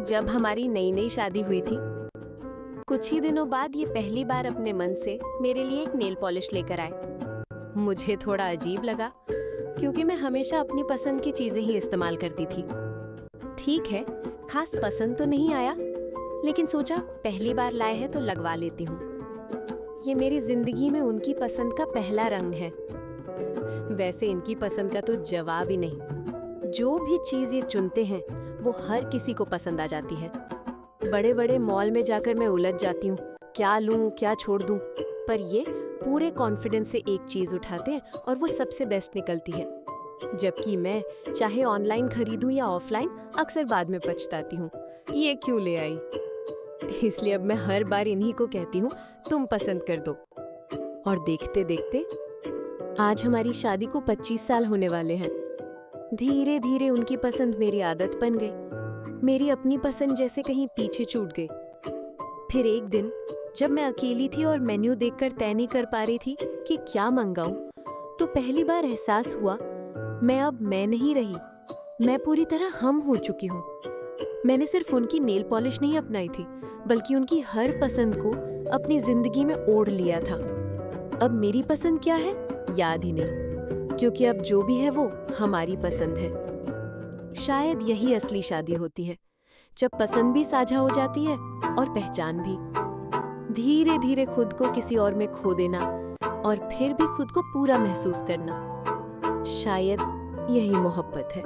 जब हमारी नई नई शादी हुई थी, कुछ ही दिनों बाद ये पहली बार अपने मन से मेरे लिए एक नेल पॉलिश लेकर आए। मुझे थोड़ा अजीब लगा क्योंकि मैं हमेशा अपनी पसंद की चीजें ही इस्तेमाल करती थी। ठीक है, खास पसंद तो नहीं आया, लेकिन सोचा पहली बार लाए हैं तो लगवा लेती हूँ। ये मेरी जिंदगी में उनकी पसंद का पहला रंग है। वैसे इनकी पसंद का तो जवाब ही नहीं। जो भी चीज ये चुनते हैं वो हर किसी को पसंद आ जाती है। बड़े बड़े मॉल में जाकर मैं उलझ जाती हूँ, क्या लूं क्या छोड़ दूं, पर ये पूरे कॉन्फिडेंस से एक चीज उठाते हैं और वो सबसे बेस्ट निकलती है। जबकि मैं चाहे ऑनलाइन खरीदूं या ऑफलाइन, अक्सर बाद में पछताती हूँ, ये क्यों ले आई। इसलिए अब मैं हर बार इन्हीं को कहती हूँ, तुम पसंद कर दो। और देखते देखते आज हमारी शादी को 25 साल होने वाले हैं। धीरे धीरे उनकी पसंद मेरी आदत बन गई। मेरी अपनी पसंद जैसे कहीं पीछे छूट गई। फिर एक दिन जब मैं अकेली थी और मेन्यू देखकर तय नहीं कर पा रही थी कि क्या मंगाऊं, तो पहली बार एहसास हुआ मैं अब मैं नहीं रही, मैं पूरी तरह हम हो चुकी हूँ। मैंने सिर्फ उनकी नेल पॉलिश नहीं अपनाई थी, बल्कि उनकी हर पसंद को अपनी जिंदगी में ओढ़ लिया था। अब मेरी पसंद क्या है याद ही नहीं, क्योंकि अब जो भी है वो हमारी पसंद है। शायद यही असली शादी होती है, जब पसंद भी साझा हो जाती है और पहचान भी। धीरे धीरे खुद को किसी और में खो देना और फिर भी खुद को पूरा महसूस करना, शायद यही मोहब्बत है।